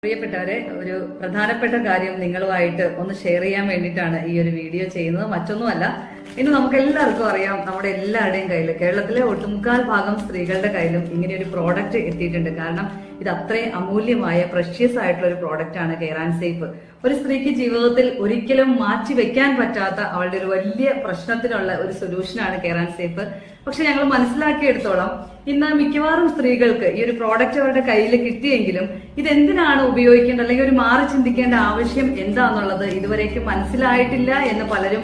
പ്രിയപ്പെട്ടവരെ, ഒരു പ്രധാനപ്പെട്ട കാര്യം നിങ്ങളുമായിട്ട് ഒന്ന് ഷെയർ ചെയ്യാൻ വേണ്ടിയിട്ടാണ് ഈ ഒരു വീഡിയോ ചെയ്യുന്നത്. മറ്റൊന്നുമല്ല, ഇന്ന് നമുക്ക് എല്ലാവർക്കും അറിയാം, നമ്മുടെ എല്ലാവരുടെയും കയ്യിൽ, കേരളത്തിലെ ഒട്ടുമുക്കാൽ ഭാഗം സ്ത്രീകളുടെ കയ്യിലും ഇങ്ങനെ ഒരു പ്രോഡക്റ്റ് എത്തിയിട്ടുണ്ട്. കാരണം ഇത് അത്രയും അമൂല്യമായ പ്രഷ്യസ് ആയിട്ടുള്ള ഒരു പ്രോഡക്റ്റ് ആണ് കെയർ ആൻഡ് സേഫ്. ഒരു സ്ത്രീക്ക് ജീവിതത്തിൽ ഒരിക്കലും മാറ്റി വെക്കാൻ പറ്റാത്ത അവളുടെ ഒരു വലിയ പ്രശ്നത്തിനുള്ള ഒരു സൊല്യൂഷനാണ് കെയർ ആൻഡ് സേഫ്. പക്ഷെ ഞങ്ങൾ മനസ്സിലാക്കിയെടുത്തോളം ഇന്ന് മിക്കവാറും സ്ത്രീകൾക്ക് ഈ ഒരു പ്രോഡക്റ്റ് അവരുടെ കയ്യിൽ കിട്ടിയെങ്കിലും ഇതെന്തിനാണ് ഉപയോഗിക്കേണ്ടത്, അല്ലെങ്കിൽ ഒരു മാറി ചിന്തിക്കേണ്ട ആവശ്യം എന്താന്നുള്ളത് ഇതുവരേക്കും മനസ്സിലായിട്ടില്ല എന്ന് പലരും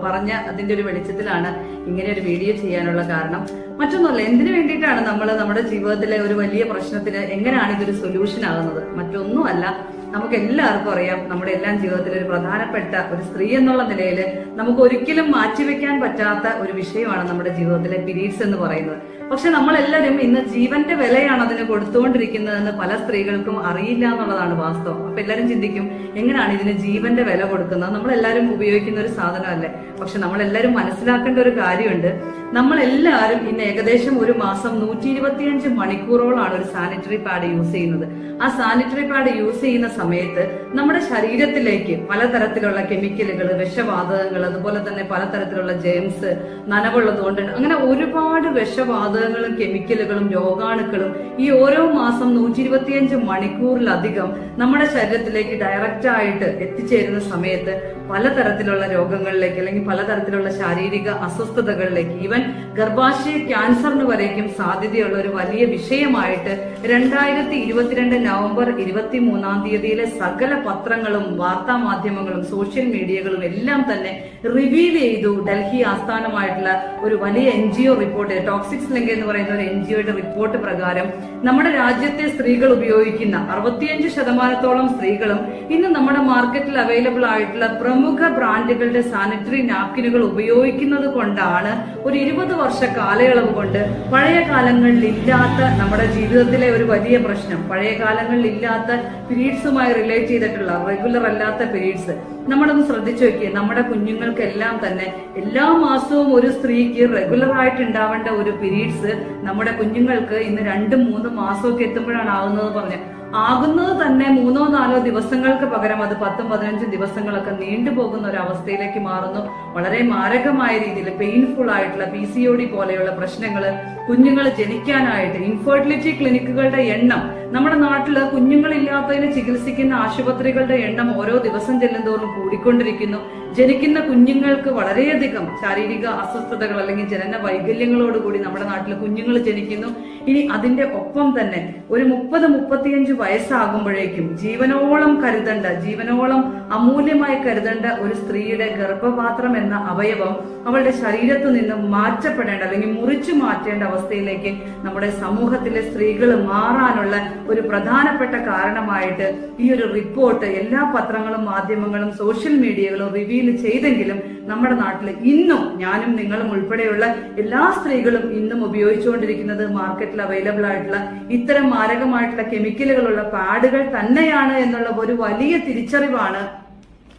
പറഞ്ഞ അതിന്റെ ഒരു വെളിച്ചത്തിലാണ് ഇങ്ങനെ ഒരു വീഡിയോ ചെയ്യാനുള്ള കാരണം. മറ്റൊന്നുമല്ല, എന്തിനു വേണ്ടിയിട്ടാണ് നമ്മൾ നമ്മുടെ ജീവിതത്തിലെ ഒരു വലിയ പ്രശ്നത്തിന് എങ്ങനെയാണ് ഇതൊരു സൊല്യൂഷൻ ആകുന്നത്? മറ്റൊന്നുമല്ല, നമുക്ക് എല്ലാവർക്കും അറിയാം, നമ്മുടെ എല്ലാം ജീവിതത്തിലെ ഒരു പ്രധാനപ്പെട്ട ഒരു സ്ത്രീ എന്നുള്ള നിലയിൽ നമുക്ക് ഒരിക്കലും മാറ്റിവെക്കാൻ പറ്റാത്ത ഒരു വിഷയമാണ് നമ്മുടെ ജീവിതത്തിലെ പീരീഡ്സ് എന്ന് പറയുന്നത്. പക്ഷെ നമ്മളെല്ലാവരും ഇന്ന് ജീവന്റെ വിലയാണ് അതിന് കൊടുത്തുകൊണ്ടിരിക്കുന്നതെന്ന് പല സ്ത്രീകൾക്കും അറിയില്ല എന്നുള്ളതാണ് വാസ്തവം. അപ്പൊ എല്ലാവരും ചിന്തിക്കും, എങ്ങനെയാണ് ഇതിന് ജീവന്റെ വില കൊടുക്കുന്നത്? നമ്മളെല്ലാവരും ഉപയോഗിക്കുന്ന ഒരു സാധനമല്ലേ? പക്ഷെ നമ്മളെല്ലാവരും മനസ്സിലാക്കേണ്ട ഒരു കാര്യമുണ്ട്. നമ്മളെല്ലാവരും ഇന്ന് ഏകദേശം ഒരു മാസം 125 മണിക്കൂറോളാണ് ഒരു സാനിറ്ററി പാഡ് യൂസ് ചെയ്യുന്നത്. ആ സാനിറ്ററി പാഡ് യൂസ് ചെയ്യുന്ന സമയത്ത് നമ്മുടെ ശരീരത്തിലേക്ക് പലതരത്തിലുള്ള കെമിക്കലുകൾ, വിഷവാതകങ്ങൾ, അതുപോലെ തന്നെ പലതരത്തിലുള്ള ജെംസ്, നനവുള്ളതുകൊണ്ട് അങ്ങനെ ഒരുപാട് വിഷവാതകങ്ങളും കെമിക്കലുകളും രോഗാണുക്കളും ഈ ഓരോ മാസം 125 മണിക്കൂറിലധികം നമ്മുടെ ശരീരത്തിലേക്ക് ഡയറക്റ്റ് ആയിട്ട് എത്തിച്ചേരുന്ന സമയത്ത് പലതരത്തിലുള്ള രോഗങ്ങളിലേക്ക്, അല്ലെങ്കിൽ പലതരത്തിലുള്ള ശാരീരിക അസ്വസ്ഥതകളിലേക്ക്, ഈവൻ ഗർഭാശയ ക്യാൻസറിന് വരേക്കും സാധ്യതയുള്ള ഒരു വലിയ വിഷയമായിട്ട് 2022 നവംബർ 23 സകല പത്രങ്ങളും വാർത്താ മാധ്യമങ്ങളും സോഷ്യൽ മീഡിയകളും എല്ലാം തന്നെ റിവീൽ ചെയ്തു. ഡൽഹി ആസ്ഥാനമായിട്ടുള്ള ഒരു വലിയ NGO റിപ്പോർട്ട്, ടോക്സിക്സ് ലിങ്ക് എന്ന് പറയുന്ന ഒരു NGOയുടെ റിപ്പോർട്ട് പ്രകാരം നമ്മുടെ രാജ്യത്തെ സ്ത്രീകൾ ഉപയോഗിക്കുന്ന 65% സ്ത്രീകളും ഇന്ന് നമ്മുടെ മാർക്കറ്റിൽ അവൈലബിൾ ആയിട്ടുള്ള പ്രമുഖ ബ്രാൻഡുകളുടെ സാനിറ്ററി നാപ്കിനുകൾ ഉപയോഗിക്കുന്നത് കൊണ്ടാണ് ഒരു 20 വർഷ കാലയളവ് കൊണ്ട് പഴയ കാലങ്ങളിൽ ഇല്ലാത്ത നമ്മുടെ ജീവിതത്തിലെ ഒരു വലിയ പ്രശ്നം, പഴയ കാലങ്ങളിൽ ഇല്ലാത്ത പീരീഡ്സുമായി റിലേറ്റ് ചെയ്തിട്ടുള്ള റെഗുലർ അല്ലാത്ത പീരീഡ്സ് നമ്മളൊന്ന് ശ്രദ്ധിച്ചു നോക്കിയേ. നമ്മുടെ കുഞ്ഞുങ്ങൾക്കെല്ലാം തന്നെ എല്ലാ മാസവും ഒരു സ്ത്രീക്ക് റെഗുലർ ആയിട്ട് ഉണ്ടാവേണ്ട ഒരു പീരീഡ്സ് നമ്മുടെ കുഞ്ഞുങ്ങൾക്ക് ഇന്ന് 2-3 മാസമൊക്കെ എത്തുമ്പോഴാണ് ആകുന്നത് തന്നെ 3-4 ദിവസങ്ങൾക്ക് പകരം അത് 10-15 ദിവസങ്ങളൊക്കെ നീണ്ടുപോകുന്ന ഒരു അവസ്ഥയിലേക്ക് മാറുന്നു. വളരെ മാരകമായ രീതിയിൽ പെയിൻഫുൾ ആയിട്ടുള്ള PCOD പോലെയുള്ള പ്രശ്നങ്ങൾ, കുഞ്ഞുങ്ങൾ ജനിക്കാനായിട്ട് ഇൻഫെർട്ടിലിറ്റി ക്ലിനിക്കുകളുടെ എണ്ണം, നമ്മുടെ നാട്ടില് കുഞ്ഞുങ്ങളില്ലാത്തതിന് ചികിത്സിക്കുന്ന ആശുപത്രികളുടെ എണ്ണം ഓരോ ദിവസം ചെല്ലുന്തോറും കൂടിക്കൊണ്ടിരിക്കുന്നു. ജനിക്കുന്ന കുഞ്ഞുങ്ങൾക്ക് വളരെയധികം ശാരീരിക അസ്വസ്ഥതകൾ അല്ലെങ്കിൽ ജനന വൈകല്യങ്ങളോടുകൂടി നമ്മുടെ നാട്ടിൽ കുഞ്ഞുങ്ങൾ ജനിക്കുന്നു. ഇനി അതിന്റെ ഒപ്പം തന്നെ ഒരു 30-35 വയസ്സാകുമ്പോഴേക്കും ജീവനോളം അമൂല്യമായി കരുതേണ്ട ഒരു സ്ത്രീയുടെ ഗർഭപാത്രം എന്ന അവയവം അവളുടെ ശരീരത്തു നിന്നും മാറ്റപ്പെടേണ്ട അല്ലെങ്കിൽ മുറിച്ചു മാറ്റേണ്ട അവസ്ഥയിലേക്ക് നമ്മുടെ സമൂഹത്തിലെ സ്ത്രീകൾ മാറാനുള്ള ഒരു പ്രധാനപ്പെട്ട കാരണമായിട്ട് ഈ ഒരു റിപ്പോർട്ട് എല്ലാ പത്രങ്ങളും മാധ്യമങ്ങളും സോഷ്യൽ മീഡിയകളും റിവീൽ ചെയ്തെങ്കിലും നമ്മുടെ നാട്ടിൽ ഇന്നും ഞാനും നിങ്ങളും ഉൾപ്പെടെയുള്ള എല്ലാ സ്ത്രീകളും ഇന്നും ഉപയോഗിച്ചുകൊണ്ടിരിക്കുന്നത് മാർക്കറ്റിൽ അവൈലബിൾ ആയിട്ടുള്ള ഇത്തരം മാരകമായിട്ടുള്ള കെമിക്കലുകളുള്ള പാഡുകൾ തന്നെയാണ് എന്നുള്ള ഒരു വലിയ തിരിച്ചറിവാണ്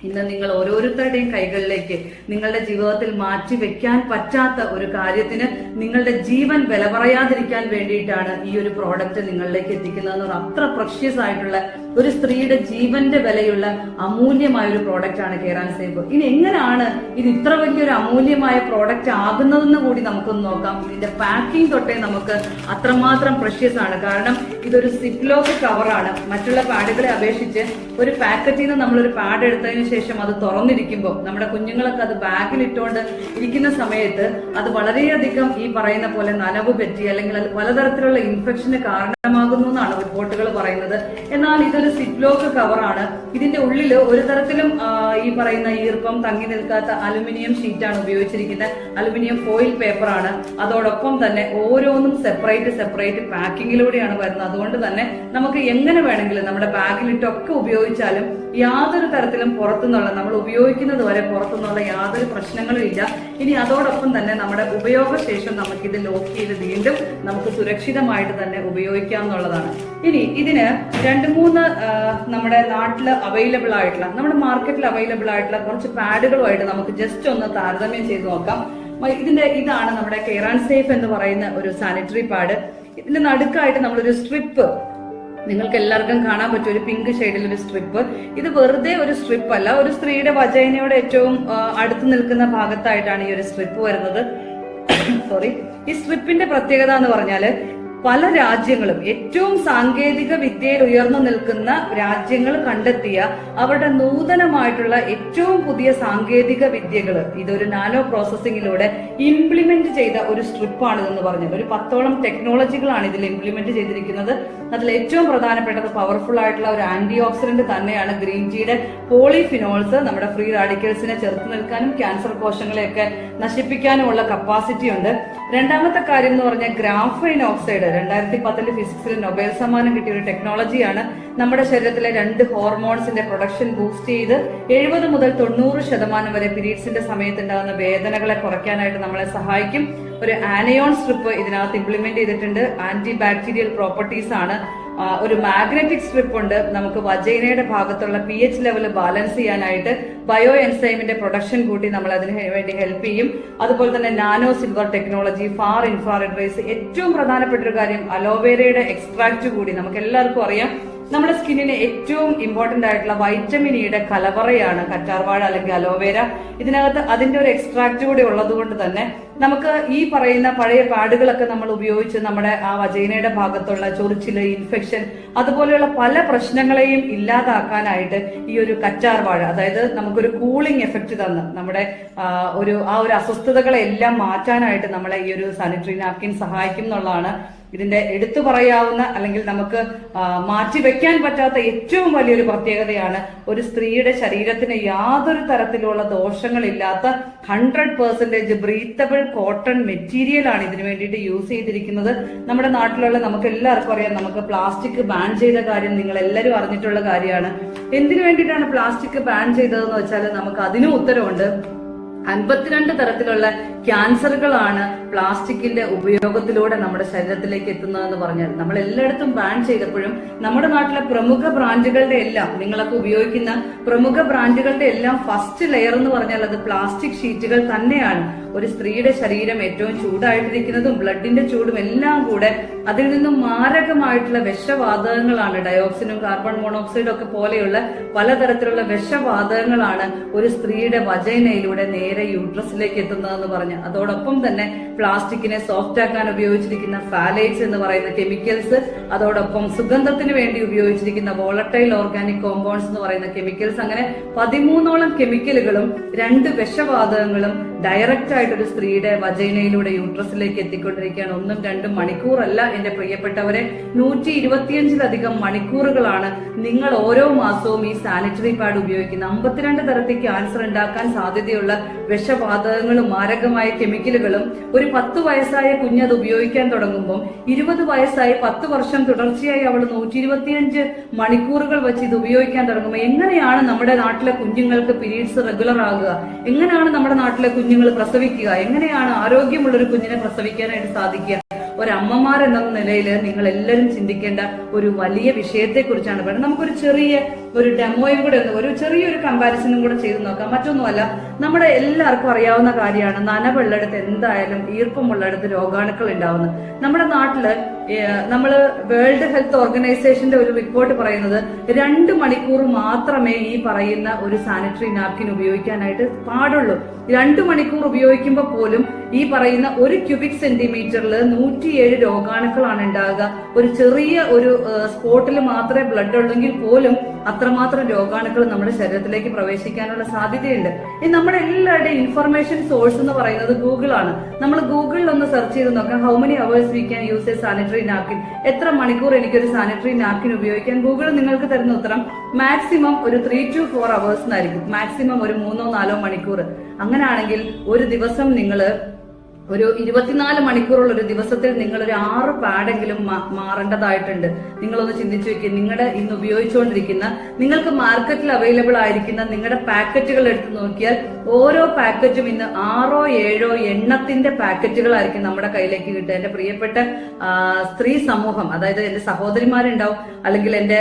ഇന്ന് നിങ്ങൾ ഓരോരുത്തരുടെയും കൈകളിലേക്ക് നിങ്ങളുടെ ജീവിതത്തിൽ മാറ്റിവെക്കാൻ പറ്റാത്ത ഒരു കാര്യത്തിന് നിങ്ങളുടെ ജീവൻ വില പറയാതിരിക്കാൻ വേണ്ടിയിട്ടാണ് ഈ ഒരു പ്രോഡക്റ്റ് നിങ്ങളിലേക്ക് എത്തിക്കുന്നത്. അത്ര പ്രഷ്യസ് ആയിട്ടുള്ള ഒരു സ്ത്രീയുടെ ജീവന്റെ വിലയുള്ള അമൂല്യമായ ഒരു പ്രോഡക്റ്റ് ആണ് കെയർ ആൻഡ് സേഫ്. ഇനി എങ്ങനെയാണ് ഇത് ഇത്ര വലിയൊരു അമൂല്യമായ പ്രോഡക്റ്റ് ആകുന്നതെന്ന് കൂടി നമുക്കൊന്ന് നോക്കാം. ഇതിന്റെ പാക്കിംഗ് തൊട്ടേ നമുക്ക് അത്രമാത്രം പ്രഷ്യസ് ആണ്. കാരണം ഇതൊരു സിപ്ലോക്ക് കവറാണ്. മറ്റുള്ള പാഡുകളെ അപേക്ഷിച്ച് ഒരു പാക്കറ്റിൽ നിന്ന് നമ്മളൊരു പാഡ് എടുത്തതിന് ശേഷം അത് തുറന്നിരിക്കുമ്പോൾ നമ്മുടെ കുഞ്ഞുങ്ങളൊക്കെ അത് ബാഗിൽ ഇട്ടുകൊണ്ട് ഇരിക്കുന്ന സമയത്ത് അത് വളരെയധികം ഈ പറയുന്ന പോലെ നനവ് പറ്റി അല്ലെങ്കിൽ പലതരത്തിലുള്ള ഇൻഫെക്ഷന് കാരണമാകുന്നു എന്നാണ് റിപ്പോർട്ടുകൾ പറയുന്നത്. എന്നാൽ ഇതൊരു സിപ്ലോക്ക് കവറാണ്. ഇതിന്റെ ഉള്ളിൽ ഒരു തരത്തിലും ഈ പറയുന്ന ഈർപ്പം തങ്ങി നിൽക്കാത്ത അലുമിനിയം ഷീറ്റാണ് ഉപയോഗിച്ചിരിക്കുന്നത്. അലുമിനിയം ഫോയിൽ പേപ്പറാണ്. അതോടൊപ്പം തന്നെ ഓരോന്നും സെപ്പറേറ്റ് പാക്കിങ്ങിലൂടെയാണ് വരുന്നത്. അതുകൊണ്ട് തന്നെ നമുക്ക് എങ്ങനെ വേണമെങ്കിലും നമ്മുടെ ബാഗിലിട്ടൊക്കെ ഉപയോഗിച്ചാലും യാതൊരു തരത്തിലും പുറത്തുനിന്നുള്ള, നമ്മൾ ഉപയോഗിക്കുന്നത് വരെ പുറത്തുനിന്നുള്ള യാതൊരു പ്രശ്നങ്ങളും ഇല്ല. ഇനി അതോടൊപ്പം തന്നെ നമ്മുടെ ഉപയോഗശേഷം നമുക്കിത് ലോക്ക് ചെയ്ത് വീണ്ടും നമുക്ക് സുരക്ഷിതമായിട്ട് തന്നെ ഉപയോഗിക്കാം എന്നുള്ളതാണ്. ഇനി ഇതിന് 2-3 നമ്മുടെ നാട്ടിൽ അവൈലബിൾ ആയിട്ടുള്ള, നമ്മുടെ മാർക്കറ്റിൽ അവൈലബിൾ ആയിട്ടുള്ള കുറച്ച് പാഡുകളുമായിട്ട് നമുക്ക് ജസ്റ്റ് ഒന്ന് താരതമ്യം ചെയ്ത് നോക്കാം. ഇതാണ് നമ്മുടെ കെയർ ആൻഡ് സേഫ് എന്ന് പറയുന്ന ഒരു സാനിറ്ററി പാഡ്. ഇതിന്റെ നടുക്കായിട്ട് നമ്മളൊരു സ്ട്രിപ്പ് നിങ്ങൾക്ക് എല്ലാവർക്കും കാണാൻ പറ്റും ഒരു പിങ്ക് ഷെയ്ഡിൽ ഒരു സ്ട്രിപ്പ്. ഇത് വെറുതെ ഒരു സ്ട്രിപ്പ് അല്ല, ഒരു സ്ത്രീയുടെ വജൈനയോട് ഏറ്റവും അടുത്ത് നിൽക്കുന്ന ഭാഗത്തായിട്ടാണ് ഈ ഒരു സ്ട്രിപ്പ് വരുന്നത്. സോറി. ഈ സ്ട്രിപ്പിന്റെ പ്രത്യേകത എന്ന് പറഞ്ഞാല് പല രാജ്യങ്ങളും ഏറ്റവും സാങ്കേതിക വിദ്യയിൽ ഉയർന്നു നിൽക്കുന്ന രാജ്യങ്ങൾ കണ്ടെത്തിയ അവരുടെ നൂതനമായിട്ടുള്ള ഏറ്റവും പുതിയ സാങ്കേതിക വിദ്യകൾ ഇതൊരു നാനോ പ്രോസസ്സിംഗിലൂടെ ഇംപ്ലിമെന്റ് ചെയ്ത ഒരു സ്ട്രിപ്പാണ് ഇതെന്ന് പറഞ്ഞത്. ഒരു 10ഓളം ടെക്നോളജികളാണ് ഇതിൽ ഇംപ്ലിമെന്റ് ചെയ്തിരിക്കുന്നത്. അതിൽ ഏറ്റവും പ്രധാനപ്പെട്ടത് പവർഫുൾ ആയിട്ടുള്ള ഒരു ആന്റി ഓക്സിഡന്റ് തന്നെയാണ്. ഗ്രീൻ ടീയുടെ പോളിഫിനോൾസ് നമ്മുടെ ഫ്രീ റാഡിക്കൽസിനെ ചെറുത്ത് നിൽക്കാനും ക്യാൻസർ കോശങ്ങളെയൊക്കെ നശിപ്പിക്കാനുമുള്ള കപ്പാസിറ്റി ഉണ്ട്. രണ്ടാമത്തെ കാര്യം എന്ന് പറഞ്ഞാൽ ഗ്രാഫൈൻ ഓക്സൈഡ് 2010 ഫിസിക്സിൽ നൊബേൽ സമ്മാനം കിട്ടിയ ഒരു ടെക്നോളജിയാണ്. നമ്മുടെ ശരീരത്തിലെ 2 ഹോർമോൺസിന്റെ പ്രൊഡക്ഷൻ ബൂസ്റ്റ് ചെയ്ത് 70 മുതൽ 90% വരെ പീരീഡ്സിന്റെ സമയത്ത് ഉണ്ടാകുന്ന വേദനകളെ കുറയ്ക്കാനായിട്ട് നമ്മളെ സഹായിക്കും. ഒരു ആനയോൺ സ്ട്രിപ്പ് ഇതിനകത്ത് ഇംപ്ലിമെന്റ് ചെയ്തിട്ടുണ്ട്. ആന്റി ബാക്ടീരിയൽ പ്രോപ്പർട്ടീസ് ആണ്. ഒരു മാഗ്നറ്റിക് സ്ട്രിപ്പ് ഉണ്ട്. നമുക്ക് വജൈനയുടെ ഭാഗത്തുള്ള pH ലെവൽ ബാലൻസ് ചെയ്യാനായിട്ട് ബയോ എൻസൈമിന്റെ പ്രൊഡക്ഷൻ കൂട്ടി നമ്മൾ അതിന് വേണ്ടി ഹെൽപ്പ് ചെയ്യും. അതുപോലെ തന്നെ nano silver technology, far infrared raise, ഏറ്റവും പ്രധാനപ്പെട്ട ഒരു കാര്യം അലോവേരയുടെ എക്സ്ട്രാക്ട് കൂടി. നമുക്ക് എല്ലാവർക്കും അറിയാം നമ്മുടെ സ്കിന്നിന് ഏറ്റവും ഇമ്പോർട്ടന്റ് ആയിട്ടുള്ള വൈറ്റമിൻ ഇയുടെ കലവറയാണ് കറ്റാർവാഴ അല്ലെങ്കിൽ അലോവേര. ഇതിനകത്ത് അതിന്റെ ഒരു എക്സ്ട്രാക്ട് കൂടി ഉള്ളത് കൊണ്ട് തന്നെ നമുക്ക് ഈ പറയുന്ന പഴയ പാടുകളൊക്കെ നമ്മൾ ഉപയോഗിച്ച് നമ്മുടെ ആ വജൈനയുടെ ഭാഗത്തുള്ള ചൊറിച്ചില്, ഇൻഫെക്ഷൻ, അതുപോലെയുള്ള പല പ്രശ്നങ്ങളെയും ഇല്ലാതാക്കാനായിട്ട് ഈ ഒരു കറ്റാർവാഴ, അതായത് നമുക്കൊരു കൂളിംഗ് എഫക്ട് തന്ന് നമ്മുടെ ആ ഒരു അസ്വസ്ഥതകളെ എല്ലാം മാറ്റാനായിട്ട് നമ്മളെ ഈ ഒരു സാനിറ്ററി നാപ്കിൻ സഹായിക്കും എന്നുള്ളതാണ് ഇതിന്റെ എടുത്തു പറയാവുന്ന അല്ലെങ്കിൽ നമുക്ക് മാറ്റിവെക്കാൻ പറ്റാത്ത ഏറ്റവും വലിയൊരു പ്രത്യേകതയാണ്. ഒരു സ്ത്രീയുടെ ശരീരത്തിന് യാതൊരു തരത്തിലുള്ള ദോഷങ്ങളില്ലാത്ത 100% ബ്രീത്തബിൾ കോട്ടൺ മെറ്റീരിയൽ ആണ് ഇതിനു വേണ്ടിയിട്ട് യൂസ് ചെയ്തിരിക്കുന്നത്. നമ്മുടെ നാട്ടിലുള്ള നമുക്ക് എല്ലാവർക്കും അറിയാം, നമുക്ക് പ്ലാസ്റ്റിക് ബാൻ ചെയ്ത കാര്യം നിങ്ങൾ എല്ലാവരും അറിഞ്ഞിട്ടുള്ള കാര്യമാണ്. എന്തിനു വേണ്ടിയിട്ടാണ് പ്ലാസ്റ്റിക് ബാൻ ചെയ്തതെന്ന് വെച്ചാൽ നമുക്ക് അതിനും ഉത്തരവുണ്ട്. 52 തരത്തിലുള്ള ക്യാൻസറുകളാണ് പ്ലാസ്റ്റിക്കിന്റെ ഉപയോഗത്തിലൂടെ നമ്മുടെ ശരീരത്തിലേക്ക് എത്തുന്നതെന്ന് പറഞ്ഞാൽ നമ്മൾ എല്ലായിടത്തും ബാൻ ചെയ്തപ്പോഴും നമ്മുടെ നാട്ടിലെ പ്രമുഖ ബ്രാൻഡുകളുടെ എല്ലാം, നിങ്ങളൊക്കെ ഉപയോഗിക്കുന്ന പ്രമുഖ ബ്രാൻഡുകളുടെ എല്ലാം ഫസ്റ്റ് ലെയർ എന്ന് പറഞ്ഞാൽ അത് പ്ലാസ്റ്റിക് ഷീറ്റുകൾ തന്നെയാണ്. ഒരു സ്ത്രീയുടെ ശരീരം ഏറ്റവും ചൂടായിട്ടിരിക്കുന്നതും ബ്ലഡിന്റെ ചൂടും എല്ലാം കൂടെ അതിൽ നിന്നും മാരകമായിട്ടുള്ള വിഷവാതകങ്ങളാണ്. ഡയോക്സിനും കാർബൺ മോണോക്സൈഡും ഒക്കെ പോലെയുള്ള പലതരത്തിലുള്ള വിഷവാതകങ്ങളാണ് ഒരു സ്ത്രീയുടെ വജൈനയിലൂടെ നേരെ യൂട്രസിലേക്ക് എത്തുന്നതെന്ന് പറഞ്ഞ് അതോടൊപ്പം തന്നെ പ്ലാസ്റ്റിക്കിനെ സോഫ്റ്റ് ആക്കാൻ ഉപയോഗിച്ചിരിക്കുന്ന ഫാലേറ്റ്സ് എന്ന് പറയുന്ന കെമിക്കൽസ്, അതോടൊപ്പം സുഗന്ധത്തിന് വേണ്ടി ഉപയോഗിച്ചിരിക്കുന്ന വോളട്ടൈൽ ഓർഗാനിക് കോമ്പൗണ്ട്സ് എന്ന് പറയുന്ന കെമിക്കൽസ്, അങ്ങനെ 13ഓളം കെമിക്കലുകളും 2 വിഷവാതകങ്ങളും ഡയറക്റ്റ് ആയിട്ട് ഒരു സ്ത്രീയുടെ വജൈനയിലൂടെ യൂട്രസിലേക്ക് എത്തിക്കൊണ്ടിരിക്കുകയാണ്. 1ഉം 2ഉം മണിക്കൂറല്ല എന്റെ പ്രിയപ്പെട്ടവരെ, 125ലധികം മണിക്കൂറുകളാണ് നിങ്ങൾ ഓരോ മാസവും ഈ സാനിറ്ററി പാഡ് ഉപയോഗിക്കുന്നത്. 52 തരത്തിൽ ക്യാൻസർ ഉണ്ടാക്കാൻ സാധ്യതയുള്ള വിഷവാതകങ്ങളും മാരകമായ കെമിക്കലുകളും ഒരു 10 വയസ്സായ കുഞ്ഞത് ഉപയോഗിക്കാൻ തുടങ്ങുമ്പോൾ 20 വയസ്സായി 10 വർഷം തുടർച്ചയായി അവൾ 125 മണിക്കൂറുകൾ വെച്ച് ഇത് ഉപയോഗിക്കാൻ തുടങ്ങുമ്പോൾ എങ്ങനെയാണ് നമ്മുടെ നാട്ടിലെ കുഞ്ഞുങ്ങൾക്ക് പീരീഡ്സ് റെഗുലർ ആകുക? എങ്ങനെയാണ് നമ്മുടെ നാട്ടിലെ കുഞ്ഞുങ്ങൾ പ്രസവിക്കുക? എങ്ങനെയാണ് ആരോഗ്യമുള്ള ഒരു കുഞ്ഞിനെ പ്രസവിക്കാനായിട്ട് സാധിക്കുക? ഒരമ്മമാർ എന്ന നിലയിൽ നിങ്ങൾ എല്ലാവരും ചിന്തിക്കേണ്ട ഒരു വലിയ വിഷയത്തെ കുറിച്ചാണ് പറയുന്നത്. നമുക്കൊരു ഒരു ഡെമോയും കൂടെ ഒരു ചെറിയൊരു കമ്പാരിസണും കൂടെ ചെയ്ത് നോക്കാം. മറ്റൊന്നുമല്ല, നമ്മുടെ എല്ലാവർക്കും അറിയാവുന്ന കാര്യമാണ് നനവുള്ളിടത്ത് എന്തായാലും ഈർപ്പമുള്ളിടത്ത് രോഗാണുക്കൾ ഉണ്ടാവുന്നത്. നമ്മുടെ നാട്ടില് നമ്മള് വേൾഡ് ഹെൽത്ത് ഓർഗനൈസേഷന്റെ ഒരു റിപ്പോർട്ട് പറയുന്നത് 2 മണിക്കൂർ മാത്രമേ ഈ പറയുന്ന ഒരു സാനിറ്ററി നാപ്കിൻ ഉപയോഗിക്കാനായിട്ട് പാടുള്ളൂ. 2 മണിക്കൂർ ഉപയോഗിക്കുമ്പോൾ പോലും ഈ പറയുന്ന 1 ക്യൂബിക് സെന്റിമീറ്ററിൽ 107 രോഗാണുക്കളാണ് ഉണ്ടാകുക. ഒരു ചെറിയ ഒരു സ്പോട്ടിൽ മാത്രമേ ബ്ലഡ് ഉള്ളെങ്കിൽ പോലും അത്രമാത്രം രോഗാണുക്കൾ നമ്മുടെ ശരീരത്തിലേക്ക് പ്രവേശിക്കാനുള്ള സാധ്യതയുണ്ട്. ഈ നമ്മുടെ എല്ലാവരുടെയും ഇൻഫർമേഷൻ സോഴ്സ് എന്ന് പറയുന്നത് ഗൂഗിൾ ആണ്. നമ്മൾ ഗൂഗിളിൽ ഒന്ന് സെർച്ച് ചെയ്ത് നോക്കാം, how many hours we can use A sanitary napkin, എത്ര മണിക്കൂർ എനിക്കൊരു സാനിറ്ററി നാപ്കിൻ ഉപയോഗിക്കാൻ. ഗൂഗിൾ നിങ്ങൾക്ക് തരുന്ന ഉത്തരം മാക്സിമം ഒരു 3 to 4 hours എന്നായിരിക്കും. മാക്സിമം ഒരു 3-4 മണിക്കൂർ. അങ്ങനെയാണെങ്കിൽ ഒരു ദിവസം നിങ്ങള് ഒരു 24 മണിക്കൂറുള്ള ഒരു ദിവസത്തിൽ നിങ്ങൾ ഒരു 6 പാഡെങ്കിലും മാറേണ്ടതായിട്ടുണ്ട്. നിങ്ങളൊന്ന് ചിന്തിച്ചു വെക്കുക. നിങ്ങളുടെ ഇന്ന് ഉപയോഗിച്ചുകൊണ്ടിരിക്കുന്ന, നിങ്ങൾക്ക് മാർക്കറ്റിൽ അവൈലബിൾ ആയിരിക്കുന്ന നിങ്ങളുടെ പാക്കറ്റുകൾ എടുത്ത് നോക്കിയാൽ ഓരോ പാക്കറ്റും ഇന്ന് 6-7 എണ്ണത്തിന്റെ പാക്കറ്റുകളായിരിക്കും നമ്മുടെ കയ്യിലേക്ക് കിട്ടുക. എന്റെ പ്രിയപ്പെട്ട സ്ത്രീ സമൂഹം, അതായത് എന്റെ സഹോദരിമാരുണ്ടാവും, അല്ലെങ്കിൽ എന്റെ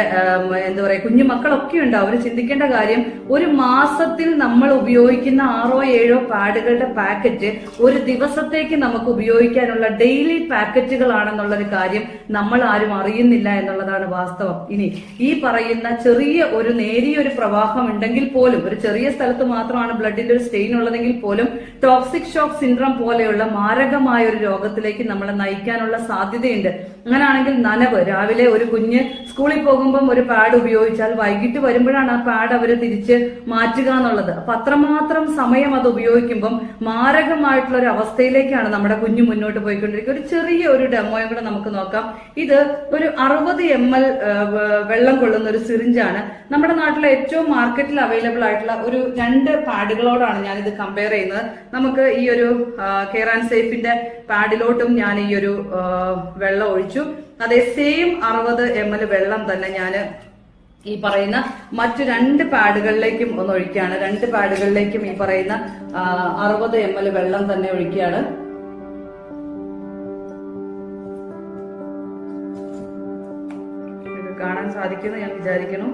എന്താ പറയാ കുഞ്ഞുമക്കളൊക്കെ ഉണ്ടാവും. അവർ ചിന്തിക്കേണ്ട കാര്യം, ഒരു മാസത്തിൽ നമ്മൾ ഉപയോഗിക്കുന്ന 6-7 പാഡുകളുടെ പാക്കറ്റ് ഒരു ദിവസത്തെ ദിവസത്തേക്ക് നമുക്ക് ഉപയോഗിക്കാനുള്ള ഡെയിലി പാക്കറ്റുകളാണെന്നുള്ളൊരു കാര്യം നമ്മൾ ആരും അറിയുന്നില്ല എന്നുള്ളതാണ് വാസ്തവം. ഇനി ഈ പറയുന്ന ചെറിയ ഒരു നേരിയൊരു പ്രവാഹം ഉണ്ടെങ്കിൽ പോലും, ഒരു ചെറിയ സ്ഥലത്ത് മാത്രമാണ് ബ്ലഡിന്റെ ഒരു സ്റ്റെയിൻ ഉള്ളതെങ്കിൽ പോലും ടോക്സിക് ഷോക്ക് സിൻഡ്രോം പോലെയുള്ള മാരകമായ ഒരു രോഗത്തിലേക്ക് നമ്മളെ നയിക്കാനുള്ള സാധ്യതയുണ്ട്. അങ്ങനാണെങ്കിൽ നനവ്, രാവിലെ ഒരു കുഞ്ഞ് സ്കൂളിൽ പോകുമ്പം ഒരു പാഡ് ഉപയോഗിച്ചാൽ വൈകിട്ട് വരുമ്പോഴാണ് ആ പാഡ് അവര് തിരിച്ച് മാറ്റുക എന്നുള്ളത്. അപ്പൊ അത്രമാത്രം സമയം അത് ഉപയോഗിക്കുമ്പം മാരകമായിട്ടുള്ള ഒരു അവസ്ഥയിലേക്കാണ് നമ്മുടെ കുഞ്ഞു മുന്നോട്ട് പോയിക്കൊണ്ടിരിക്കുക. ഒരു ചെറിയ ഒരു ഡെമോയും കൂടെ നമുക്ക് നോക്കാം. ഇത് ഒരു 60 ml വെള്ളം കൊള്ളുന്ന ഒരു സിറിഞ്ചാണ്. നമ്മുടെ നാട്ടിലെ ഏറ്റവും മാർക്കറ്റിൽ അവൈലബിൾ ആയിട്ടുള്ള ഒരു 2 പാഡുകളോടാണ് ഞാൻ ഇത് കമ്പയർ ചെയ്യുന്നത്. നമുക്ക് ഈ ഒരു കെയർ ആൻഡ് സേഫിന്റെ പാഡിലോട്ടും ഞാൻ ഈ ഒരു വെള്ളം ഒഴിച്ചു. അതേ സെയിം 60 ml വെള്ളം തന്നെ ഞാൻ ഈ പറയുന്ന മറ്റു 2 പാഡുകളിലേക്കും ഒന്ന് ഒഴിക്കുകയാണ്. 2 പാഡുകളിലേക്കും ഈ പറയുന്ന 60 ml വെള്ളം തന്നെ ഒഴിക്കുകയാണ്. ഇത് കാണാൻ സാധിക്കുമെന്ന് ഞാൻ വിചാരിക്കുന്നു.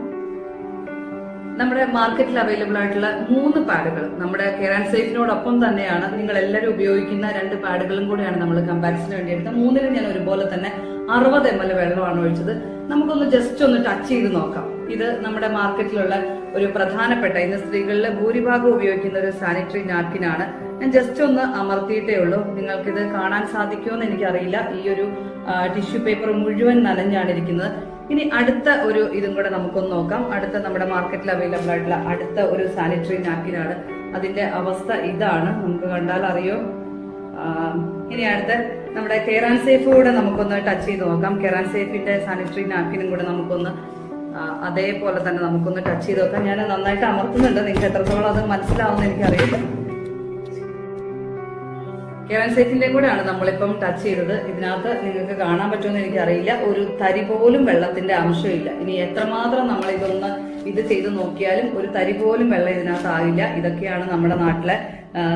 നമ്മുടെ മാർക്കറ്റിൽ അവൈലബിൾ ആയിട്ടുള്ള 3 പാഡുകൾ നമ്മുടെ കെയർ ആൻഡ് സേഫിനോടൊപ്പം തന്നെയാണ് നിങ്ങൾ എല്ലാവരും ഉപയോഗിക്കുന്ന 2 പാഡുകളും കൂടെയാണ് നമ്മൾ കമ്പാരിസന് വേണ്ടി എടുത്തത്. 3ലും ഞാൻ ഒരുപോലെ തന്നെ 60 ml വെള്ളമാണ് ഒഴിച്ചത്. നമുക്കൊന്ന് ജസ്റ്റ് ഒന്ന് ടച്ച് ചെയ്ത് നോക്കാം. ഇത് നമ്മുടെ മാർക്കറ്റിലുള്ള ഒരു പ്രധാനപ്പെട്ട, ഇന്ന് സ്ത്രീകളിൽ ഭൂരിഭാഗം ഉപയോഗിക്കുന്ന ഒരു സാനിറ്ററി നാപ്കിനാണ്. ഞാൻ ജസ്റ്റ് ഒന്ന് അമർത്തിയിട്ടേ ഉള്ളൂ. നിങ്ങൾക്കിത് കാണാൻ സാധിക്കുമെന്ന് എനിക്കറിയില്ല. ഈ ഒരു ടിഷ്യൂ പേപ്പർ മുഴുവൻ നനഞ്ഞാണ് ഇരിക്കുന്നത്. ഇനി അടുത്ത ഒരു ഇതും കൂടെ നമുക്കൊന്ന് നോക്കാം. അടുത്ത നമ്മുടെ മാർക്കറ്റിൽ അവൈലബിൾ ആയിട്ടുള്ള അടുത്ത ഒരു സാനിറ്ററി നാപ്കിനാണ്. അതിന്റെ അവസ്ഥ ഇതാണ്, നമുക്ക് കണ്ടാൽ അറിയോ. ഇനി അടുത്ത നമ്മുടെ കെയർ ആൻഡ് സേഫ് കൂടെ നമുക്കൊന്ന് ടച്ച് ചെയ്ത് നോക്കാം. കെയർ ആൻഡ് സേഫിന്റെ സാനിറ്ററി നാപ്കിനും കൂടെ നമുക്കൊന്ന് അതേപോലെ തന്നെ നമുക്കൊന്ന് ടച്ച് ചെയ്ത് നോക്കാം. ഞാൻ നന്നായിട്ട് അമർത്തുന്നുണ്ട്, നിങ്ങൾക്ക് എത്രത്തോളം അത് മനസ്സിലാവുമെന്ന് എനിക്കറിയില്ല. കെയർ ആൻഡ് സേഫിന്റെ കൂടെയാണ് നമ്മളിപ്പം ടച്ച് ചെയ്തത്. ഇതിനകത്ത് നിങ്ങൾക്ക് കാണാൻ പറ്റുമെന്ന് എനിക്കറിയില്ല, ഒരു തരി പോലും വെള്ളത്തിന്റെ അംശമില്ല. ഇനി എത്രമാത്രം നമ്മൾ ഇത് ചെയ്ത് നോക്കിയാലും ഒരു തരി പോലും വെള്ളം ഇതിനകത്ത് ആകില്ല. ഇതൊക്കെയാണ് നമ്മുടെ നാട്ടിലെ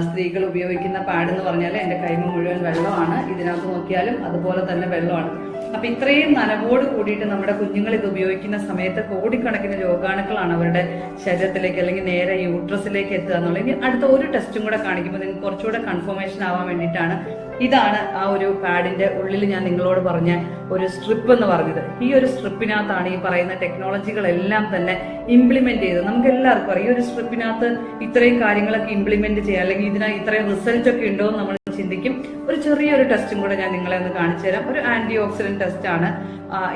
സ്ത്രീകൾ ഉപയോഗിക്കുന്ന പാഡ് എന്ന് പറഞ്ഞാൽ. എന്റെ കൈമ മുഴുവൻ വെള്ളമാണ്, ഇതിനകത്ത് നോക്കിയാലും അതുപോലെ തന്നെ വെള്ളമാണ്. അപ്പൊ ഇത്രയും നനവോട് കൂടിയിട്ട് നമ്മുടെ കുഞ്ഞുങ്ങൾ ഇത് ഉപയോഗിക്കുന്ന സമയത്ത് കോടിക്കണക്കിന് രോഗാണുക്കളാണ് അവരുടെ ശരീരത്തിലേക്ക് അല്ലെങ്കിൽ നേരെ യൂട്രസിലേക്ക് എത്തുക എന്നുള്ളത്. ഇനി അടുത്ത ഒരു ടെസ്റ്റും കൂടെ കാണിക്കുമ്പോൾ നിങ്ങൾക്ക് കുറച്ചുകൂടെ കൺഫർമേഷൻ ആവാൻ വേണ്ടിയിട്ടാണ്. ഇതാണ് ആ ഒരു പാഡിന്റെ ഉള്ളിൽ ഞാൻ നിങ്ങളോട് പറഞ്ഞ ഒരു സ്ട്രിപ്പ് എന്ന് പറഞ്ഞത്. ഈ ഒരു സ്ട്രിപ്പിനകത്താണ് ഈ പറയുന്ന ടെക്നോളജികളെല്ലാം തന്നെ ഇംപ്ലിമെന്റ് ചെയ്തത്. നമുക്ക് എല്ലാവർക്കും അറിയാം, ഈ ഒരു സ്ട്രിപ്പിനകത്ത് ഇത്രയും കാര്യങ്ങളൊക്കെ ഇംപ്ലിമെന്റ് ചെയ്യാം, അല്ലെങ്കിൽ ഇതിനകത്ത് ഇത്രയും റിസൾട്ട് ഒക്കെ ഉണ്ടോ എന്ന് നമ്മൾ ചിന്തിക്കും. ഒരു ചെറിയൊരു ടെസ്റ്റും കൂടെ ഞാൻ നിങ്ങളെ ഒന്ന് കാണിച്ചു തരാം. ഒരു ആന്റി ഓക്സിഡന്റ് ടെസ്റ്റ് ആണ്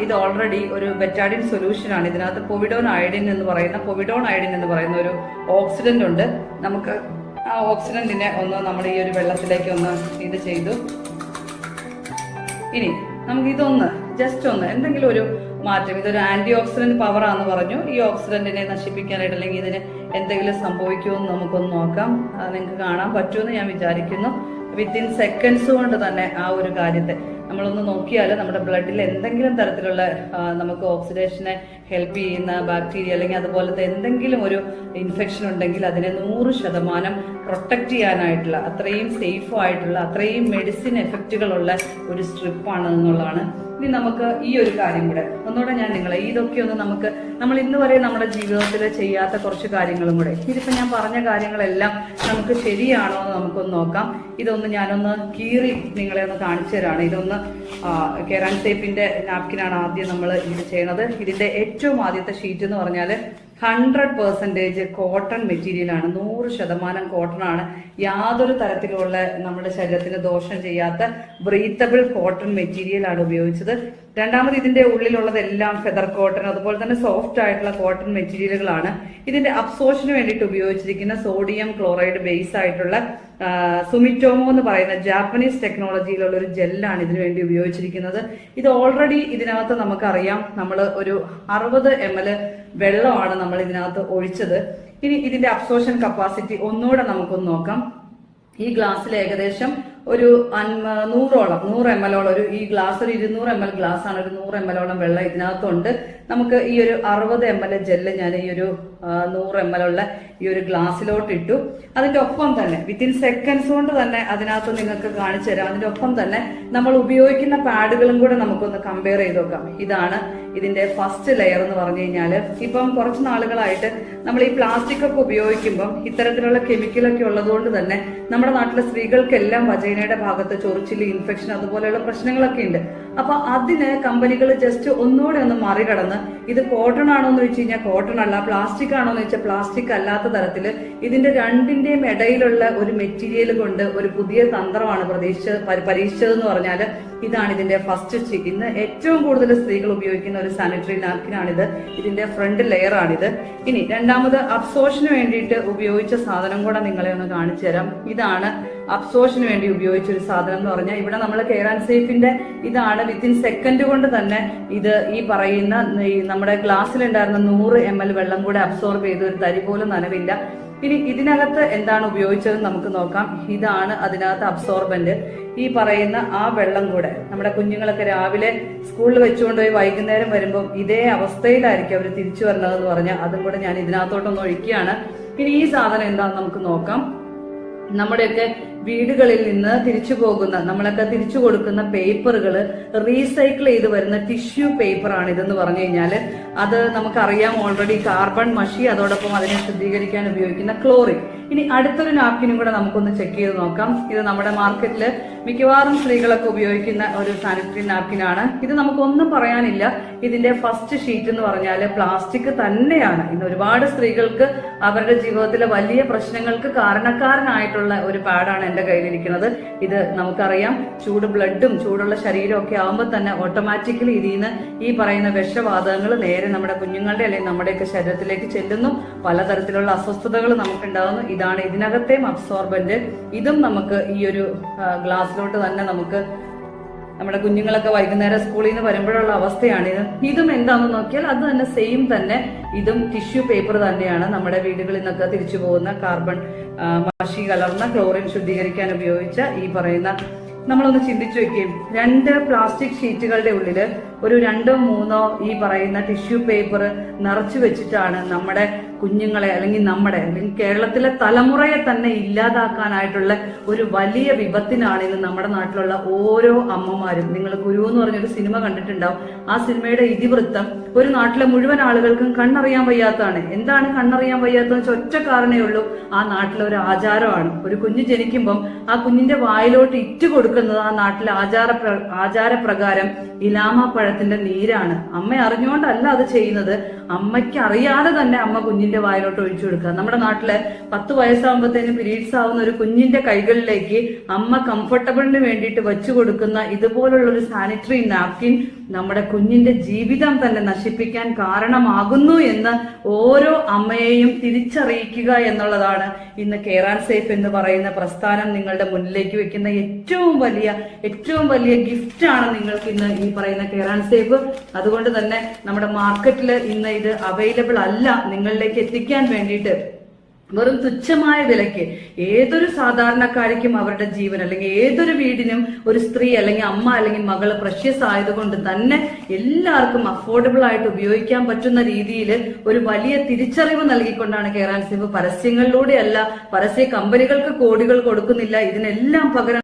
ഇത്. ഓൾറെഡി ഒരു ബെറ്റാഡിൻ സൊല്യൂഷൻ ആണ്. ഇതിനകത്ത് പൊവിഡോൺ അയഡിൻ എന്ന് പറയുന്ന ഒരു ഓക്സിഡന്റ് ഉണ്ട്. നമുക്ക് ആ ഓക്സിഡന്റിനെ ഒന്ന് നമ്മൾ ഈ ഒരു വെള്ളത്തിലേക്ക് ഒന്ന് ഇത് ചെയ്തു. ഇനി നമുക്ക് ഇതൊന്ന് ജസ്റ്റ് ഒന്ന് എന്തെങ്കിലും ഒരു മാറ്റം, ഇതൊരു ആന്റി ഓക്സിഡന്റ് പവർ ആണെന്ന് പറഞ്ഞു. ഈ ഓക്സിഡന്റിനെ നശിപ്പിക്കാനായിട്ട് അല്ലെങ്കിൽ ഇതിന് എന്തെങ്കിലും സംഭവിക്കുമെന്ന് നമുക്കൊന്ന് നോക്കാം. നിങ്ങൾക്ക് കാണാൻ പറ്റുമെന്ന് ഞാൻ വിചാരിക്കുന്നു. വിത്തിൻ സെക്കൻഡ്സ് കൊണ്ട് തന്നെ ആ ഒരു കാര്യത്തെ നമ്മളൊന്ന് നോക്കിയാൽ നമ്മുടെ ബ്ലഡിൽ എന്തെങ്കിലും തരത്തിലുള്ള നമുക്ക് ഓക്സിഡേഷനെ ഹെൽപ്പ് ചെയ്യുന്ന ബാക്ടീരിയ അല്ലെങ്കിൽ അതുപോലത്തെ എന്തെങ്കിലും ഒരു ഇൻഫെക്ഷൻ ഉണ്ടെങ്കിൽ അതിനെ 100% പ്രൊട്ടക്ട് ചെയ്യാനായിട്ടുള്ള അത്രയും സേഫ് ആയിട്ടുള്ള അത്രയും മെഡിസിൻ എഫക്റ്റുകളുള്ള ഒരു സ്ട്രിപ്പാണ് എന്നുള്ളതാണ്. ഇനി നമുക്ക് ഈ ഒരു കാര്യം കൂടെ ഒന്നുകൂടെ ഞാൻ ഇതൊക്കെ ഒന്ന് നമ്മൾ ഇന്ന് വരെ നമ്മുടെ ജീവിതത്തിൽ ചെയ്യാത്ത കുറച്ച് കാര്യങ്ങളും കൂടെ, ഇതിപ്പോ ഞാൻ പറഞ്ഞ കാര്യങ്ങളെല്ലാം നമുക്ക് ശരിയാണോ എന്ന് നമുക്കൊന്ന് നോക്കാം. ഇതൊന്ന് ഞാനൊന്ന് കീറി നിങ്ങളെ ഒന്ന് കാണിച്ചു തരാണ്. ഇതൊന്ന് കെയർ ആൻഡ് സേഫിന്റെ നാപ്കിനാണ് ആദ്യം നമ്മൾ ഇത് ചെയ്യണത്. ഇതിന്റെ ഏറ്റവും ആദ്യത്തെ ഷീറ്റ് എന്ന് പറഞ്ഞാൽ 100% കോട്ടൺ മെറ്റീരിയലാണ്. 100% കോട്ടൺ ആണ്. യാതൊരു തരത്തിലുള്ള നമ്മുടെ ശരീരത്തിന് ദോഷം ചെയ്യാത്ത ബ്രീത്തബിൾ കോട്ടൺ മെറ്റീരിയൽ ആണ് ഉപയോഗിച്ചത്. രണ്ടാമത് ഇതിന്റെ ഉള്ളിലുള്ളതെല്ലാം ഫെദർ കോട്ടൺ, അതുപോലെ തന്നെ സോഫ്റ്റ് ആയിട്ടുള്ള കോട്ടൺ മെറ്റീരിയലുകളാണ്. ഇതിന്റെ അബ്സോർഷന് വേണ്ടിയിട്ട് ഉപയോഗിച്ചിരിക്കുന്ന സോഡിയം ക്ലോറൈഡ് ബേസ് ആയിട്ടുള്ള സുമിറ്റോമോ എന്ന് പറയുന്ന ജാപ്പനീസ് ടെക്നോളജിയിലുള്ള ഒരു ജെല്ലാണ് ഇതിനു വേണ്ടി ഉപയോഗിച്ചിരിക്കുന്നത്. ഇത് ഓൾറെഡി ഇതിനകത്ത് നമുക്കറിയാം, നമ്മൾ ഒരു 60 ml വെള്ളമാണ് നമ്മൾ ഇതിനകത്ത് ഒഴിച്ചത്. ഇനി ഇതിന്റെ അബ്സോർഷൻ കപ്പാസിറ്റി ഒന്നുകൂടെ നമുക്കൊന്ന് നോക്കാം. ഈ ഗ്ലാസ്സിൽ ഏകദേശം ഒരു 100 ml ഒരു ഈ ഗ്ലാസ് ഒരു 200 ml ഗ്ലാസ് ആണ്. ഒരു 100 ml വെള്ളം ഇതിനകത്തുണ്ട്. നമുക്ക് ഈ ഒരു 60 ml ജെല്ല് ഞാൻ ഈ ഒരു 100 ml ഉള്ള ഈ ഒരു ഗ്ലാസ്സിലോട്ട് ഇട്ടു. അതിന്റെ ഒപ്പം തന്നെ വിത്തിൻ സെക്കൻഡ്സ് കൊണ്ട് തന്നെ അതിനകത്ത് നിങ്ങൾക്ക് കാണിച്ചു തരാം. അതിന്റെ ഒപ്പം തന്നെ നമ്മൾ ഉപയോഗിക്കുന്ന പാഡുകളും കൂടെ നമുക്കൊന്ന് കമ്പയർ ചെയ്ത് നോക്കാം. ഇതാണ് ഇതിന്റെ ഫസ്റ്റ് ലെയർ എന്ന് പറഞ്ഞു കഴിഞ്ഞാൽ, ഇപ്പം കുറച്ച് നാളുകളായിട്ട് നമ്മൾ ഈ പ്ലാസ്റ്റിക് ഒക്കെ ഉപയോഗിക്കുമ്പം ഇത്തരത്തിലുള്ള കെമിക്കലൊക്കെ ഉള്ളതുകൊണ്ട് തന്നെ നമ്മുടെ നാട്ടിലെ സ്ത്രീകൾക്കെല്ലാം വജൈന വജൈനയുടെ ഭാഗത്ത് ചൊറിച്ചില്, ഇൻഫെക്ഷൻ അതുപോലെയുള്ള പ്രശ്നങ്ങളൊക്കെ ഉണ്ട്. അപ്പൊ അതിന് കമ്പനികൾ ജസ്റ്റ് ഒന്നുകൂടെ ഒന്ന് മറികടന്ന് ഇത് കോട്ടൺ ആണോ എന്ന് വെച്ച് കഴിഞ്ഞാൽ കോട്ടൺ അല്ല, പ്ലാസ്റ്റിക് ആണോ എന്ന് വെച്ചാൽ പ്ലാസ്റ്റിക് അല്ലാത്ത തരത്തില് ഇതിന്റെ രണ്ടിന്റെയും ഇടയിലുള്ള ഒരു മെറ്റീരിയൽ കൊണ്ട് ഒരു പുതിയ തന്ത്രമാണ് പരീക്ഷിച്ചതെന്ന് പറഞ്ഞാൽ ഇതാണ് ഇതിന്റെ ഫസ്റ്റ് സ്റ്റിക്ക്. ഇന്ന് ഏറ്റവും കൂടുതൽ സ്ത്രീകൾ ഉപയോഗിക്കുന്ന ഒരു സാനിറ്ററി നാപ്കിനാണിത്. ഇതിന്റെ ഫ്രണ്ട് ലെയർ ആണിത്. ഇനി രണ്ടാമത് അബ്സോർഷന് വേണ്ടിയിട്ട് ഉപയോഗിച്ച സാധനം കൂടെ നിങ്ങളെ ഒന്ന് കാണിച്ചു തരാം. ഇതാണ് അബ്സോർഷന് വേണ്ടി ഉപയോഗിച്ച ഒരു സാധനം എന്ന് പറഞ്ഞാൽ ഇവിടെ നമ്മൾ കെയർ ആൻഡ് സേഫിന്റെ ഇതാണ് വിത്തിൻ സെക്കൻഡ് കൊണ്ട് തന്നെ ഇത് ഈ പറയുന്ന നമ്മുടെ ഗ്ലാസ്സിലുണ്ടായിരുന്ന 100 ml വെള്ളം കൂടെ അബ്സോർബ് ചെയ്ത് ഒരു തരി പോലും നനവില്ല. ഇനി ഇതിനകത്ത് എന്താണ് ഉപയോഗിച്ചതെന്ന് നമുക്ക് നോക്കാം. ഇതാണ് അതിനകത്ത് അബ്സോർബന്റ്. ഈ പറയുന്ന ആ വെള്ളം കൂടെ നമ്മുടെ കുഞ്ഞുങ്ങളൊക്കെ രാവിലെ സ്കൂളിൽ വെച്ചുകൊണ്ടുപോയി വൈകുന്നേരം വരുമ്പോൾ ഇതേ അവസ്ഥയിലായിരിക്കും അവർ തിരിച്ചു വരണതെന്ന് പറഞ്ഞാൽ അതും കൂടെ ഞാൻ ഇതിനകത്തോട്ടൊന്ന് ഒഴിക്കുകയാണ്. ഇനി ഈ സാധനം എന്താണെന്ന് നമുക്ക് നോക്കാം. നമ്മുടെയൊക്കെ വീടുകളിൽ നിന്ന് തിരിച്ചു പോകുന്ന നമ്മളൊക്കെ തിരിച്ചു കൊടുക്കുന്ന പേപ്പറുകൾ റീസൈക്കിൾ ചെയ്ത് വരുന്ന ടിഷ്യൂ പേപ്പർ ആണ് ഇതെന്ന് പറഞ്ഞു കഴിഞ്ഞാൽ അത് നമുക്കറിയാം ഓൾറെഡി കാർബൺ മഷി, അതോടൊപ്പം അതിനെ ശുദ്ധീകരിക്കാൻ ഉപയോഗിക്കുന്ന ക്ലോറിൻ. ഇനി അടുത്തൊരു നാപ്കിനും കൂടെ നമുക്കൊന്ന് ചെക്ക് ചെയ്ത് നോക്കാം. ഇത് നമ്മുടെ മാർക്കറ്റിൽ മിക്കവാറും സ്ത്രീകളൊക്കെ ഉപയോഗിക്കുന്ന ഒരു സാനിറ്ററി നാപ്കിനാണ്. ഇത് നമുക്കൊന്നും പറയാനില്ല. ഇതിന്റെ ഫസ്റ്റ് ഷീറ്റ് എന്ന് പറഞ്ഞാൽ പ്ലാസ്റ്റിക് തന്നെയാണ്. ഇന്ന് ഒരുപാട് സ്ത്രീകൾക്ക് അവരുടെ ജീവിതത്തിലെ വലിയ പ്രശ്നങ്ങൾക്ക് കാരണക്കാരനായിട്ടുള്ള ഒരു പാഡാണ് എന്റെ കയ്യിലിരിക്കുന്നത്. ഇത് നമുക്കറിയാം ചൂട് ബ്ലഡും ചൂടുള്ള ശരീരവും ഒക്കെ ആകുമ്പോൾ തന്നെ ഓട്ടോമാറ്റിക്കലി ഇതിൽ നിന്ന് ഈ പറയുന്ന വിഷവാതകങ്ങൾ നേരെ നമ്മുടെ കുഞ്ഞുങ്ങളുടെ അല്ലെങ്കിൽ നമ്മുടെയൊക്കെ ശരീരത്തിലേക്ക് ചെല്ലുന്നു. പലതരത്തിലുള്ള അസ്വസ്ഥതകൾ നമുക്കുണ്ടാകുന്നു. ഇതാണ് ഇതിനകത്തെയും അബ്സോർബന്റ്. ഇതും നമുക്ക് ഈ ഒരു ഗ്ലാസ്സിലോട്ട് തന്നെ നമുക്ക് നമ്മുടെ കുഞ്ഞുങ്ങളൊക്കെ വൈകുന്നേരം സ്കൂളിൽ നിന്ന് വരുമ്പോഴുള്ള അവസ്ഥയാണിത്. ഇതും എന്താണെന്ന് നോക്കിയാൽ അത് തന്നെ സെയിം തന്നെ. ഇതും ടിഷ്യൂ പേപ്പർ തന്നെയാണ്. നമ്മുടെ വീടുകളിൽ നിന്നൊക്കെ തിരിച്ചു പോകുന്ന കാർബൺ മഷി കലർന്ന ക്ലോറിൻ ശുദ്ധീകരിക്കാൻ ഉപയോഗിച്ച ഈ പറയുന്ന നമ്മളൊന്ന് ചിന്തിച്ചു വെക്കുകയും 2 പ്ലാസ്റ്റിക് ഷീറ്റുകളുടെ ഉള്ളില് ഒരു 2 or 3 ഈ പറയുന്ന ടിഷ്യൂ പേപ്പർ നിറച്ചു വെച്ചിട്ടാണ് നമ്മുടെ കുഞ്ഞുങ്ങളെ അല്ലെങ്കിൽ കേരളത്തിലെ തലമുറയെ തന്നെ ഇല്ലാതാക്കാനായിട്ടുള്ള ഒരു വലിയ വിപത്തിനാണ് ഇന്ന് നമ്മുടെ നാട്ടിലുള്ള ഓരോ അമ്മമാരും. നിങ്ങൾ ഗുരു എന്ന് പറഞ്ഞൊരു സിനിമ കണ്ടിട്ടുണ്ടാവും. ആ സിനിമയുടെ ഇതിവൃത്തം ഒരു നാട്ടിലെ മുഴുവൻ ആളുകൾക്കും കണ്ണറിയാൻ വയ്യാത്തതാണ്. എന്താണ് കണ്ണറിയാൻ വയ്യാത്തതെന്ന് വെച്ചാൽ ഒറ്റ കാരണമേ ഉള്ളൂ. ആ നാട്ടിലെ ഒരു ആചാരമാണ്. ഒരു കുഞ്ഞ് ജനിക്കുമ്പം ആ കുഞ്ഞിന്റെ വായിലോട്ട് ഇറ്റ് കൊടുക്കുന്നത് ആ നാട്ടിലെ ആചാരപ്രകാരം ഇലാമ പഴത്തിന്റെ നീരാണ്. അമ്മ അറിഞ്ഞുകൊണ്ടല്ല അത് ചെയ്യുന്നത്. അമ്മയ്ക്ക് അറിയാതെ തന്നെ അമ്മ കുഞ്ഞിന്റെ വായിലോട്ട് ഒഴിച്ചു കൊടുക്കുക. നമ്മുടെ നാട്ടിലെ 10 വയസ്സാകുമ്പോഴത്തേനും പീരീഡ്സ് ആവുന്ന ഒരു കുഞ്ഞിന്റെ കൈകളിലേക്ക് അമ്മ കംഫർട്ടബിളിന് വേണ്ടിയിട്ട് വെച്ചു കൊടുക്കുന്ന ഇതുപോലുള്ള ഒരു സാനിറ്ററി നാപ്കിൻ നമ്മുടെ കുഞ്ഞിന്റെ ജീവിതം തന്നെ നശിപ്പിക്കാൻ കാരണമാകുന്നു എന്ന് ഓരോ അമ്മയെയും തിരിച്ചറിയിക്കുക എന്നുള്ളതാണ് ഇന്ന് കെയർ ആൻഡ് സേഫ് എന്ന് പറയുന്ന പ്രസ്ഥാനം നിങ്ങളുടെ മുന്നിലേക്ക് വെക്കുന്ന ഏറ്റവും വലിയ ഗിഫ്റ്റാണ് നിങ്ങൾക്ക് ഇന്ന് ഈ പറയുന്ന കെയർ ആൻഡ് സേഫ്. അതുകൊണ്ട് തന്നെ നമ്മുടെ മാർക്കറ്റിൽ ഇന്ന് ഇത് അവൈലബിൾ അല്ല. നിങ്ങളിലേക്ക് എത്തിക്കാൻ വേണ്ടിയിട്ട് വെറും തുച്ഛമായ വിലയ്ക്ക് ഏതൊരു സാധാരണക്കാരിക്കും അവരുടെ ജീവൻ അല്ലെങ്കിൽ ഏതൊരു വീടിനും ഒരു സ്ത്രീ അല്ലെങ്കിൽ അമ്മ അല്ലെങ്കിൽ മകള് പ്രഷ്യസ് ആയതുകൊണ്ട് തന്നെ എല്ലാവർക്കും അഫോർഡബിൾ ആയിട്ട് ഉപയോഗിക്കാൻ പറ്റുന്ന രീതിയിൽ ഒരു വലിയ തിരിച്ചറിവ് നൽകിക്കൊണ്ടാണ് കെയർ ആൻഡ് സേഫ് പരസ്യങ്ങളിലൂടെയല്ല, പരസ്യ കമ്പനികൾക്ക് കോടികൾ കൊടുക്കുന്നില്ല. ഇതിനെല്ലാം പകരം